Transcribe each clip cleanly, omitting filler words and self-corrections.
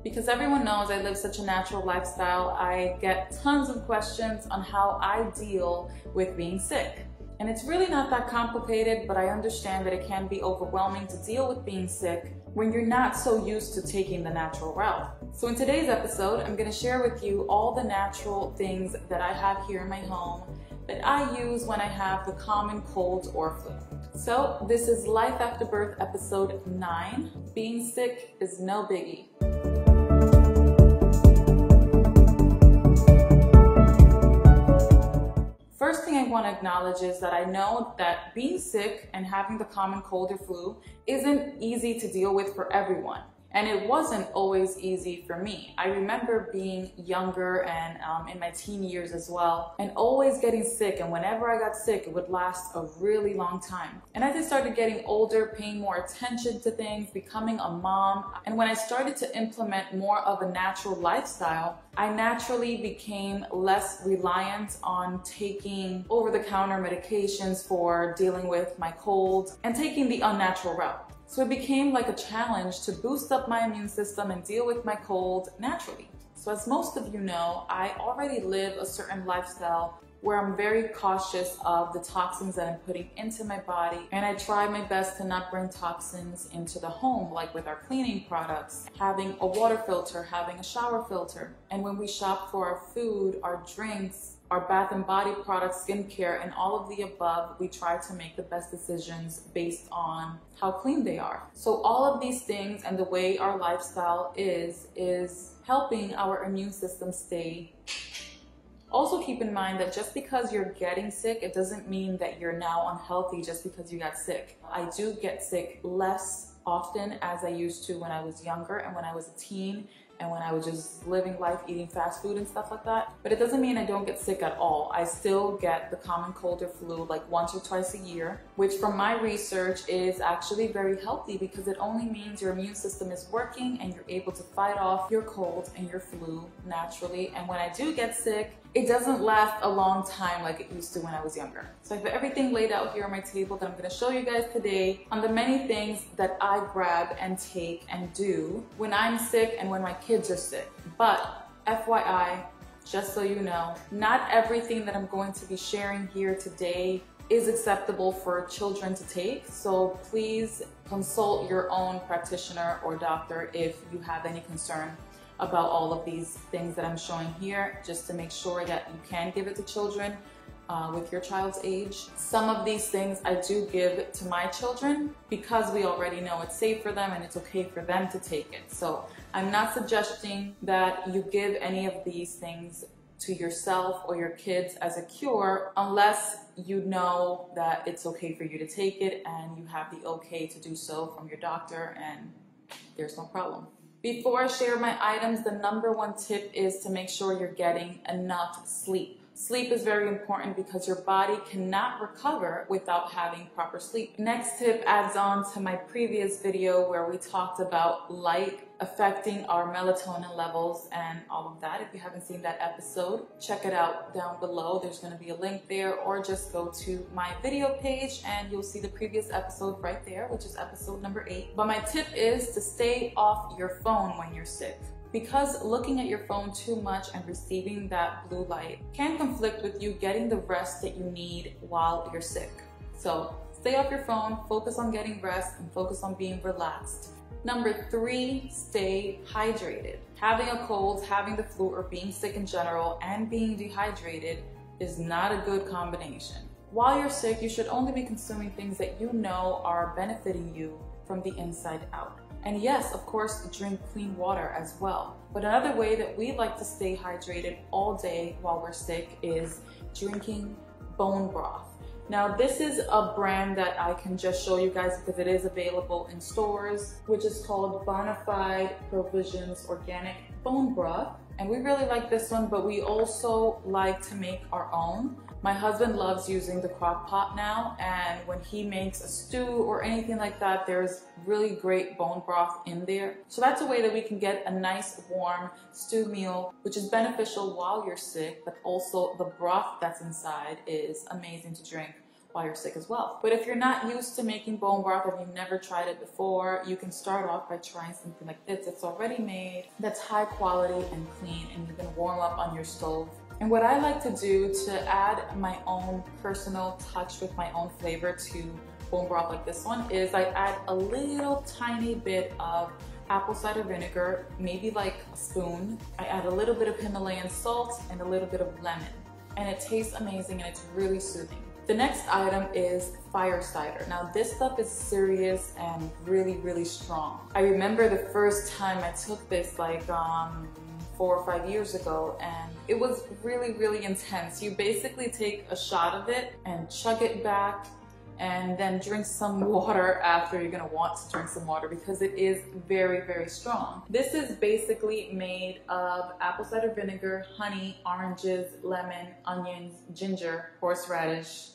Because everyone knows I live such a natural lifestyle, I get tons of questions on how I deal with being sick. And it's really not that complicated, but I understand that it can be overwhelming to deal with being sick when you're not so used to taking the natural route. So in today's episode, I'm going to share with you all the natural things that I have here in my home that I use when I have the common cold or flu. So this is Life After Birth episode 9. Being sick is no biggie. First thing I want to acknowledge is that I know that being sick and having the common cold or flu isn't easy to deal with for everyone. And it wasn't always easy for me. I remember being younger and in my teen years as well, and always getting sick. And whenever I got sick, it would last a really long time. And as I started getting older, paying more attention to things, becoming a mom, and when I started to implement more of a natural lifestyle, I naturally became less reliant on taking over-the-counter medications for dealing with my cold and taking the unnatural route. So it became like a challenge to boost up my immune system and deal with my cold naturally. So as most of you know, I already live a certain lifestyle where I'm very cautious of the toxins that I'm putting into my body, and I try my best to not bring toxins into the home, like with our cleaning products, having a water filter, having a shower filter. And when we shop for our food, our drinks, our bath and body products, skincare, and all of the above, we try to make the best decisions based on how clean they are. So all of these things and the way our lifestyle is helping our immune system stay. Also keep in mind that just because you're getting sick, it doesn't mean that you're now unhealthy just because you got sick. I do get sick less often as I used to when I was younger and when I was a teen, and when I was just living life, eating fast food and stuff like that. But it doesn't mean I don't get sick at all. I still get the common cold or flu like once or twice a year, which from my research is actually very healthy because it only means your immune system is working and you're able to fight off your cold and your flu naturally. And when I do get sick, it doesn't last a long time like it used to when I was younger. So I have everything laid out here on my table that I'm gonna show you guys today on the many things that I grab and take and do when I'm sick and when my kids are sick. But FYI, just so you know, not everything that I'm going to be sharing here today is acceptable for children to take. So please consult your own practitioner or doctor if you have any concern about all of these things that I'm showing here, just to make sure that you can give it to children with your child's age. Some of these things I do give to my children because we already know it's safe for them and it's okay for them to take it. So I'm not suggesting that you give any of these things to yourself or your kids as a cure unless you know that it's okay for you to take it and you have the okay to do so from your doctor and there's no problem. Before I share my items, the number one tip is to make sure you're getting enough sleep. Sleep is very important because your body cannot recover without having proper sleep. Next tip adds on to my previous video where we talked about light affecting our melatonin levels and all of that. If you haven't seen that episode, check it out down below. There's going to be a link there, or just go to my video page and you'll see the previous episode right there, which is episode number 8. But my tip is to stay off your phone when you're sick, because looking at your phone too much and receiving that blue light can conflict with you getting the rest that you need while you're sick. So stay off your phone, focus on getting rest, and focus on being relaxed. Number 3, stay hydrated. Having a cold, having the flu, or being sick in general and being dehydrated is not a good combination. While you're sick, you should only be consuming things that you know are benefiting you from the inside out. And yes, of course, drink clean water as well. But another way that we like to stay hydrated all day while we're sick is drinking bone broth. Now, this is a brand that I can just show you guys because it is available in stores, which is called Bonafide Provisions Organic Bone Broth. And we really like this one, but we also like to make our own. My husband loves using the crock pot now, and when he makes a stew or anything like that, there's really great bone broth in there. So that's a way that we can get a nice warm stew meal, which is beneficial while you're sick, but also the broth that's inside is amazing to drink while you're sick as well. But if you're not used to making bone broth, if you've never tried it before, you can start off by trying something like this. It's already made, that's high quality and clean, and you can warm up on your stove. And what I like to do to add my own personal touch with my own flavor to bone broth like this one is I add a little tiny bit of apple cider vinegar, maybe like a spoon. I add a little bit of Himalayan salt and a little bit of lemon. And it tastes amazing and it's really soothing. The next item is fire cider. Now this stuff is serious and really, really strong. I remember the first time I took this like 4 or 5 years ago, and it was really, really intense. You basically take a shot of it and chug it back and then drink some water after. You're gonna want to drink some water because it is very, very strong. This is basically made of apple cider vinegar, honey, oranges, lemon, onions, ginger, horseradish,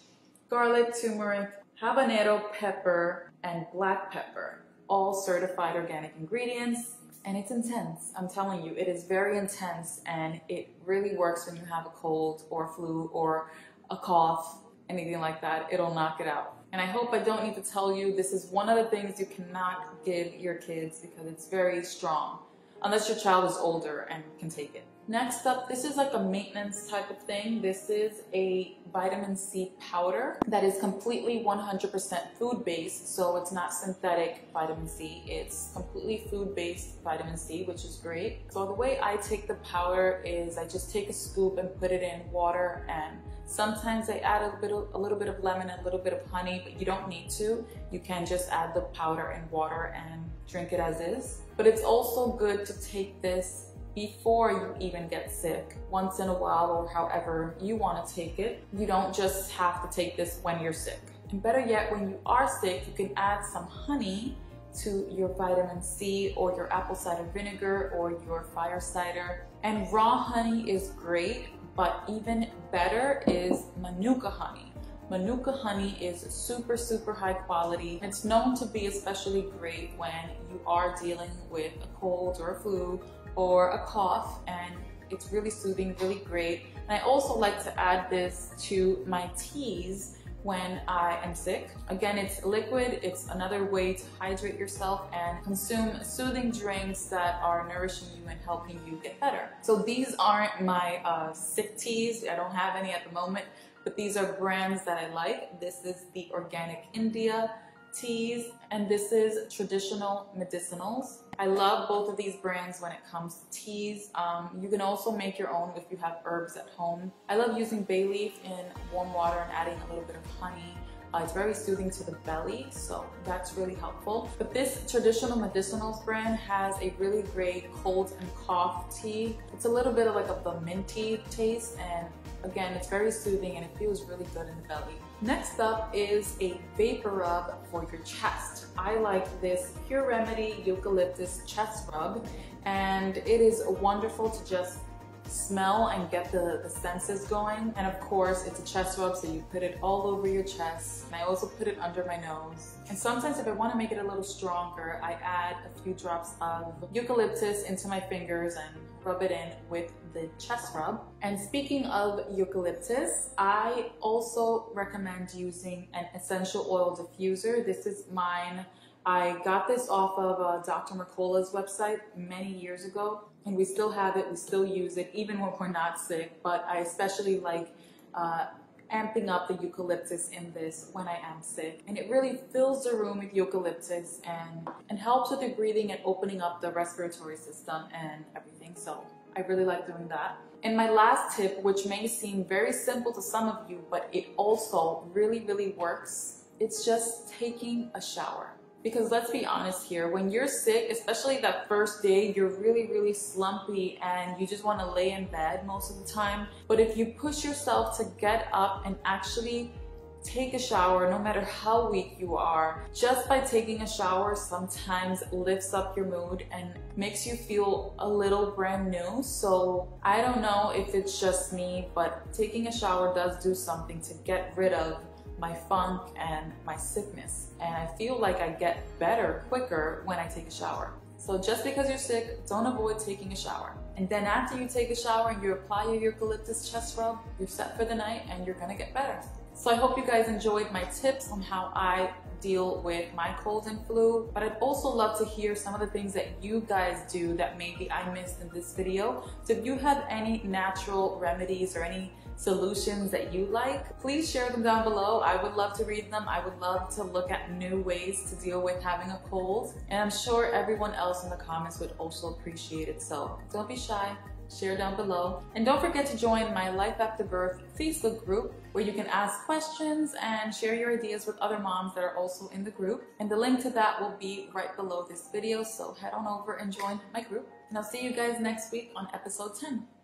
garlic, turmeric, habanero pepper, and black pepper. All certified organic ingredients. And it's intense. I'm telling you, it is very intense, and it really works when you have a cold or flu or a cough, anything like that. It'll knock it out. And I hope I don't need to tell you, this is one of the things you cannot give your kids because it's very strong, unless your child is older and can take it. Next up, this is like a maintenance type of thing. This is a vitamin C powder that is completely 100% food-based, so it's not synthetic vitamin C. It's completely food-based vitamin C, which is great. So the way I take the powder is I just take a scoop and put it in water, and sometimes I add a little bit of lemon and a little bit of honey, but you don't need to. You can just add the powder in water and drink it as is. But it's also good to take this before you even get sick, once in a while or however you want to take it. You don't just have to take this when you're sick. And better yet, when you are sick, you can add some honey to your vitamin C or your apple cider vinegar or your fire cider. And raw honey is great, but even better is manuka honey. Manuka honey is super, super high quality. It's known to be especially great when you are dealing with a cold or a flu or a cough, and it's really soothing, really great. And I also like to add this to my teas when I am sick. Again, it's liquid. It's another way to hydrate yourself and consume soothing drinks that are nourishing you and helping you get better. So these aren't my sick teas. I don't have any at the moment, but these are brands that I like. This is the Organic India teas, and this is Traditional Medicinals. I love both of these brands when it comes to teas. You can also make your own if you have herbs at home. I love using bay leaf in warm water and adding a little bit of honey. It's very soothing to the belly, so that's really helpful. But this Traditional Medicinals brand has a really great cold and cough tea. It's a little bit of like a minty taste, and again, it's very soothing and it feels really good in the belly. Next up is a vapor rub for your chest. I like this Pure Remedy Eucalyptus Chest Rub, and it is wonderful to just smell and get the senses going. And of course, it's a chest rub, so you put it all over your chest. And I also put it under my nose. And sometimes if I want to make it a little stronger, I add a few drops of eucalyptus into my fingers and rub it in with the chest rub. And speaking of eucalyptus, I also recommend using an essential oil diffuser. This is mine. I got this off of Dr. Mercola's website many years ago, and we still have it, we still use it, even when we're not sick, but I especially like amping up the eucalyptus in this when I am sick. And it really fills the room with eucalyptus and helps with the breathing and opening up the respiratory system and everything. So I really like doing that. And my last tip, which may seem very simple to some of you, but it also really, really works, it's just taking a shower. Because let's be honest here, when you're sick, especially that first day, you're really, really slumpy and you just want to lay in bed most of the time. But if you push yourself to get up and actually take a shower, no matter how weak you are, just by taking a shower sometimes lifts up your mood and makes you feel a little brand new. So I don't know if it's just me, but taking a shower does do something to get rid of my funk and my sickness. And I feel like I get better quicker when I take a shower. So just because you're sick, don't avoid taking a shower. And then after you take a shower and you apply your eucalyptus chest rub, you're set for the night and you're gonna get better. So I hope you guys enjoyed my tips on how I deal with my cold and flu, but I'd also love to hear some of the things that you guys do that maybe I missed in this video. So if you have any natural remedies or any solutions that you like, please share them down below. I would love to read them. I would love to look at new ways to deal with having a cold, and I'm sure everyone else in the comments would also appreciate it. So don't be shy. Share down below. And don't forget to join my Life After Birth Facebook group, where you can ask questions and share your ideas with other moms that are also in the group. And the link to that will be right below this video, so head on over and join my group. And I'll see you guys next week on episode 10.